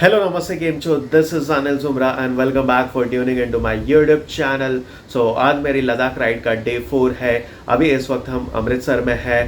Hello, Namaste, Game Show. This is Anil Zumra and welcome back for tuning into my YouTube channel. So आज मेरी Ladakh ride का day 4 है। अभी इस वक्त हम अमृतसर में है।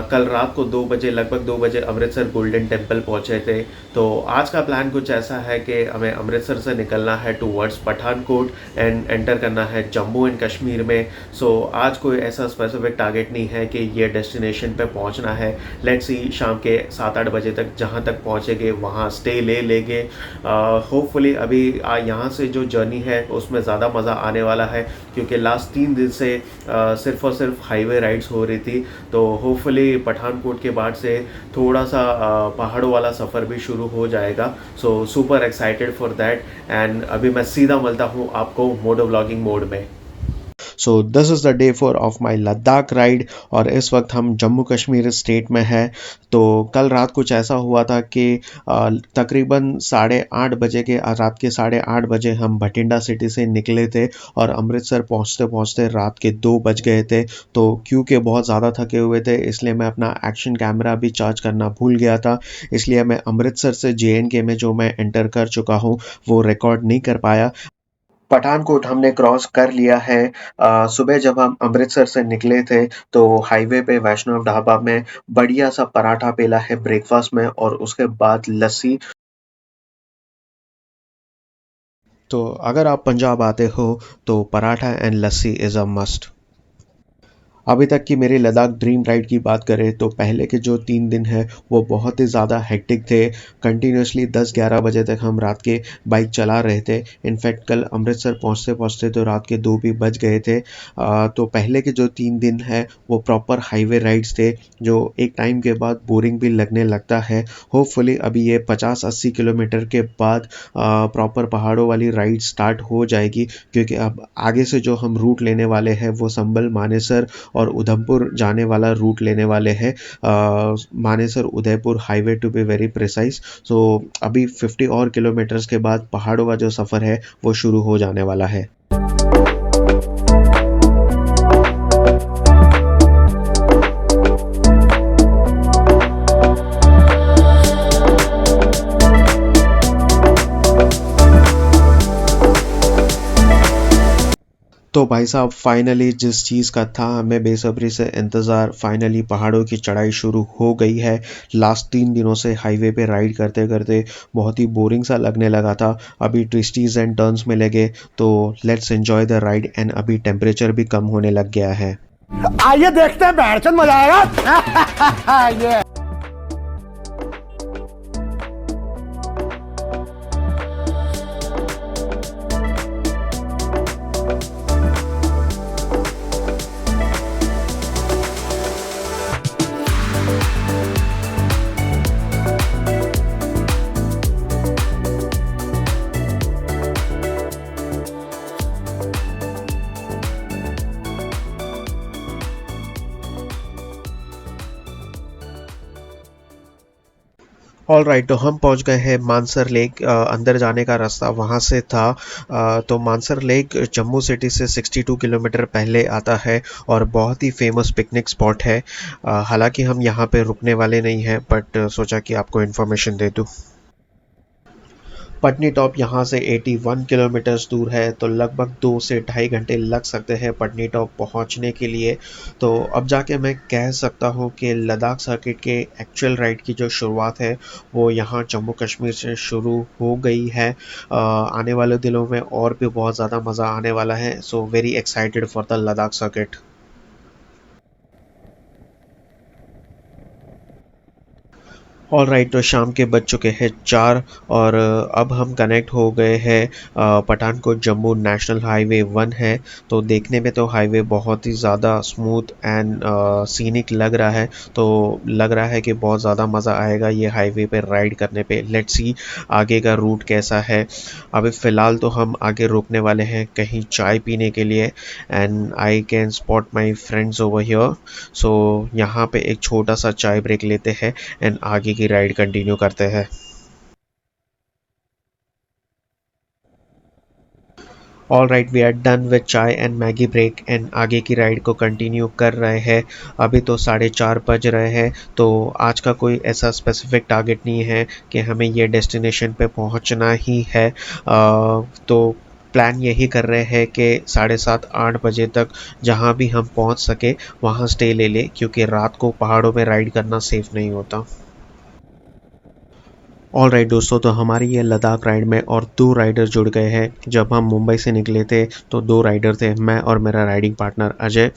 कल रात को 2 बजे लगभग 2 बजे अमृतसर गोल्डन टेम्पल पहुंचे थे। तो आज का प्लान कुछ ऐसा है कि हमें अमृतसर से निकलना है टूवर्ड्स पठानकोट एंड एंटर करना है जम्मू एंड कश्मीर में। सो आज कोई ऐसा स्पेसिफिक टारगेट नहीं है कि ये डेस्टिनेशन पे पहुंचना है। लेट्स सी शाम के 7-8 बजे तक जहां तक पहुंचेंगे वहां स्टे ले लेंगे। होपफुली अभी यहाँ से जो जर्नी है उसमें ज़्यादा मज़ा आने वाला है क्योंकि लास्ट 3 दिन से सिर्फ और सिर्फ हाईवे राइड्स हो रही थी। तो होपफुली पठानकोट के बाद से थोड़ा सा पहाड़ों वाला सफ़र भी शुरू हो जाएगा। So super excited for that and अभी मैं सीधा मिलता हूँ आपको मोटो व्लॉगिंग मोड में। So this is the day 4 of my Ladakh ride और इस वक्त हम जम्मू कश्मीर स्टेट में हैं। तो कल रात कुछ ऐसा हुआ था कि तकरीबन 8:30 बजे के रात के 8:30 बजे हम भटिंडा सिटी से निकले थे और अमृतसर पहुंचते पहुंचते रात के 2 बज गए थे। तो क्योंकि बहुत ज़्यादा थके हुए थे इसलिए मैं अपना एक्शन कैमरा भी चार्ज करना भूल गया था, इसलिए मैं अमृतसर से JNK में जो मैं एंटर कर चुका हूँ वो रिकॉर्ड नहीं कर पाया। पठानकोट हमने क्रॉस कर लिया है। सुबह जब हम अमृतसर से निकले थे तो हाईवे पे वैष्णव ढाबा में बढ़िया सा पराठा पेला है ब्रेकफास्ट में और उसके बाद लस्सी। तो अगर आप पंजाब आते हो तो paratha and lassi is a must. अभी तक की मेरी लद्दाख ड्रीम राइड की बात करें तो पहले के जो 3 दिन हैं वो बहुत ही ज़्यादा हेक्टिक थे। कंटिन्यूसली 10-11 बजे तक हम रात के बाइक चला रहे थे। इनफैक्ट कल अमृतसर पहुंचते पहुंचते तो रात के 2 भी बज गए थे। तो पहले के जो 3 दिन हैं वो प्रॉपर हाईवे राइड्स थे जो एक टाइम के बाद बोरिंग भी लगने लगता है। होपफुली अभी ये 50-80 किलोमीटर के बाद प्रॉपर पहाड़ों वाली राइड स्टार्ट हो जाएगी क्योंकि अब आगे से जो हम रूट लेने वाले हैं वो संभल मानेसर और उधमपुर जाने वाला रूट लेने वाले हैं। Manesar Udaipur highway to be very precise. So अभी 50 और किलोमीटर्स के बाद पहाड़ों का जो सफ़र है वो शुरू हो जाने वाला है। तो भाई साहब फाइनली जिस चीज़ का था हमें बेसब्री से इंतज़ार, फाइनली पहाड़ों की चढ़ाई शुरू हो गई है। लास्ट 3 दिनों से हाईवे पे राइड करते करते बहुत ही बोरिंग सा लगने लगा था। अभी ट्विस्टीज़ एंड टर्न्स में लगे तो let's enjoy the ride and अभी टेम्परेचर भी कम होने लग गया है। आइए देखते हैं बैठचंद मजा आएगा। ये ऑल राइट, तो हम पहुंच गए हैं मानसर लेक। अंदर जाने का रास्ता वहां से था। तो मानसर लेक जम्मू सिटी से 62 किलोमीटर पहले आता है और बहुत ही फेमस पिकनिक स्पॉट है। हालांकि हम यहाँ पे रुकने वाले नहीं हैं बट सोचा कि आपको इन्फॉर्मेशन दे दूँ। पटनी टॉप यहाँ से 81 किलोमीटर्स दूर है तो लगभग 2 से ढाई घंटे लग सकते हैं पटनी टॉप पहुँचने के लिए। तो अब जाके मैं कह सकता हूँ कि लद्दाख सर्किट के एक्चुअल राइड की जो शुरुआत है वो यहाँ जम्मू कश्मीर से शुरू हो गई है। आने वाले दिनों में और भी बहुत ज़्यादा मज़ा आने वाला है। So very excited for the Ladakh circuit. All right, तो शाम के बज चुके हैं 4 और अब हम कनेक्ट हो गए हैं पठानकोट जम्मू नेशनल हाईवे 1 है। तो देखने में तो हाईवे बहुत ही ज़्यादा स्मूथ एंड सीनिक लग रहा है। तो लग रहा है कि बहुत ज़्यादा मज़ा आएगा ये हाईवे पे राइड करने पे। लेट्स सी आगे का रूट कैसा है। अभी फ़िलहाल तो हम आगे रुकने वाले हैं कहीं चाय पीने के लिए and I can spot my friends over here. So यहाँ पे एक छोटा सा चाय ब्रेक लेते हैं एंड आगे की राइड कंटिन्यू करते हैं। All right, we are done with chai and Maggi break and आगे की राइड को कंटिन्यू कर रहे हैं। अभी तो 4:30 बज रहे हैं। तो आज का कोई ऐसा स्पेसिफिक टारगेट नहीं है कि हमें ये डेस्टिनेशन पे पहुंचना ही है। तो प्लान यही कर रहे हैं कि 7:30-8 बजे तक जहां भी हम पहुंच सके वहां स्टे ले ले, क्योंकि रात को पहाड़ों में राइड करना सेफ नहीं होता। ऑल राइट दोस्तों, तो हमारी ये लद्दाख राइड में और 2 राइडर जुड़ गए हैं। जब हम मुंबई से निकले थे तो 2 राइडर थे, मैं और मेरा राइडिंग पार्टनर अजय।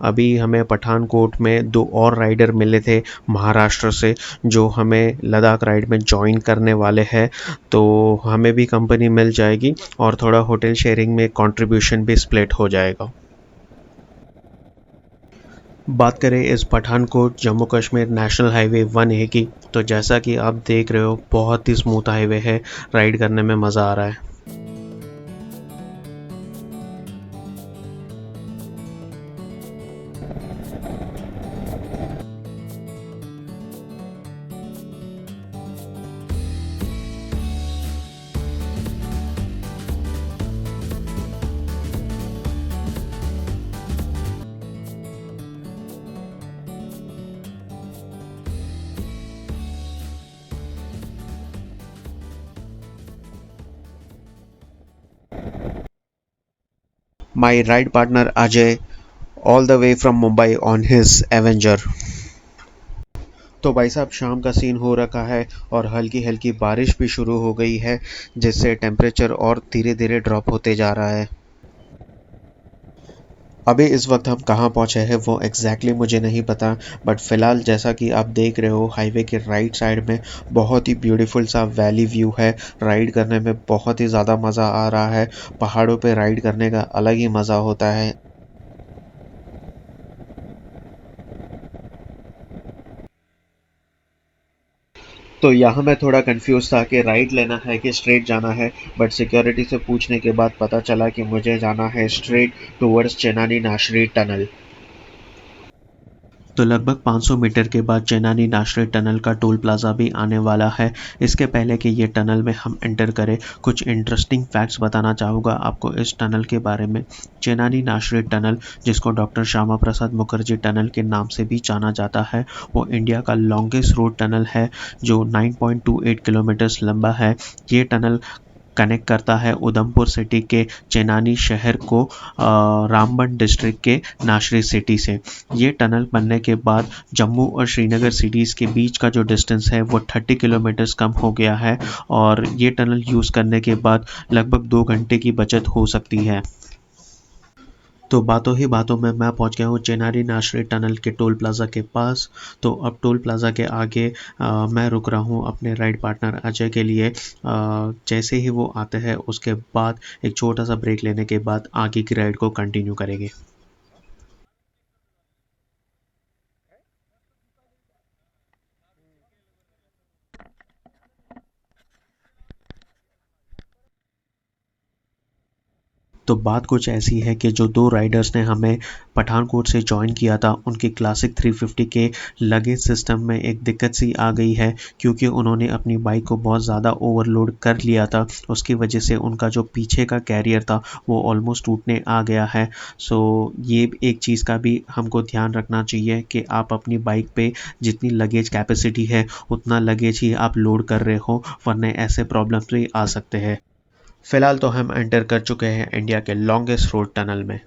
अभी हमें पठानकोट में 2 और राइडर मिले थे महाराष्ट्र से, जो हमें लद्दाख राइड में ज्वाइन करने वाले हैं। तो हमें भी कंपनी मिल जाएगी और थोड़ा होटल शेयरिंग में कंट्रीब्यूशन भी स्प्लिट हो जाएगा। बात करें इस Pathankot Jammu Kashmir national highway 1A की, तो जैसा कि आप देख रहे हो बहुत ही स्मूथ हाईवे है, राइड करने में मज़ा आ रहा है। My ride partner Ajay, all the way from Mumbai on his Avenger। तो भाई साहब, शाम का सीन हो रखा है और हल्की हल्की बारिश भी शुरू हो गई है, जिससे टेम्परेचर और धीरे धीरे ड्रॉप होते जा रहा है। अभी इस वक्त हम कहाँ पहुँचे हैं वो एग्जैक्टली मुझे नहीं पता, बट फ़िलहाल जैसा कि आप देख रहे हो हाईवे के राइट साइड में बहुत ही ब्यूटीफुल सा वैली व्यू है। राइड करने में बहुत ही ज़्यादा मज़ा आ रहा है। पहाड़ों पे राइड करने का अलग ही मज़ा होता है। तो यहाँ मैं थोड़ा कंफ्यूज था कि राइट लेना है कि स्ट्रेट जाना है, बट सिक्योरिटी से पूछने के बाद पता चला कि मुझे जाना है straight towards Chenani Nashri tunnel. तो लगभग 500 मीटर के बाद चेनानी नाशरी टनल का टोल प्लाज़ा भी आने वाला है। इसके पहले कि ये टनल में हम एंटर करें, कुछ इंटरेस्टिंग फैक्ट्स बताना चाहूँगा आपको इस टनल के बारे में। चेनानी नाशरी टनल, जिसको डॉक्टर श्यामा प्रसाद मुखर्जी टनल के नाम से भी जाना जाता है, वो इंडिया का लॉन्गेस्ट रोड टनल है जो 9.28 किलोमीटर्स लंबा है। ये टनल कनेक्ट करता है उधमपुर सिटी के चेनानी शहर को रामबन डिस्ट्रिक्ट के नाशरी सिटी से। ये टनल बनने के बाद जम्मू और श्रीनगर सिटीज़ के बीच का जो डिस्टेंस है वो 30 किलोमीटर्स कम हो गया है, और ये टनल यूज़ करने के बाद लगभग 2 घंटे की बचत हो सकती है। तो बातों ही बातों में मैं पहुंच गया हूँ चेनानी नाशरी टनल के टोल प्लाज़ा के पास। तो अब टोल प्लाज़ा के आगे मैं रुक रहा हूँ अपने राइड पार्टनर अजय के लिए। जैसे ही वो आते हैं उसके बाद एक छोटा सा ब्रेक लेने के बाद आगे की राइड को कंटिन्यू करेंगे। तो बात कुछ ऐसी है कि जो 2 राइडर्स ने हमें पठानकोट से जॉइन किया था, उनकी क्लासिक 350 के लगेज सिस्टम में एक दिक्कत सी आ गई है, क्योंकि उन्होंने अपनी बाइक को बहुत ज़्यादा ओवरलोड कर लिया था। उसकी वजह से उनका जो पीछे का कैरियर था वो ऑलमोस्ट टूटने आ गया है। सो ये एक चीज़ का भी हमको ध्यान रखना चाहिए कि आप अपनी बाइक पे जितनी लगेज कैपेसिटी है उतना लगेज ही आप लोड कर रहे हो, वरना ऐसे प्रॉब्लम्स भी आ सकते हैं। फिलहाल तो हम एंटर कर चुके हैं इंडिया के लॉन्गेस्ट रोड टनल में।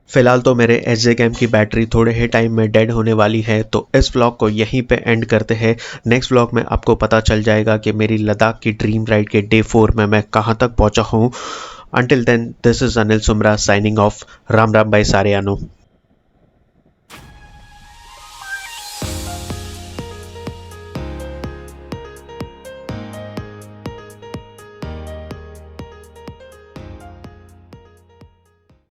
फ़िलहाल तो मेरे एच कैम की बैटरी थोड़े ही टाइम में डेड होने वाली है, तो इस व्लॉग को यहीं पे एंड करते हैं। नेक्स्ट व्लॉग में आपको पता चल जाएगा कि मेरी लद्दाख की ड्रीम राइड के डे 4 में मैं कहाँ तक पहुँचा हूँ। Until then, this is Anil Sumra signing off. Ram Ram भाई सारे आनो।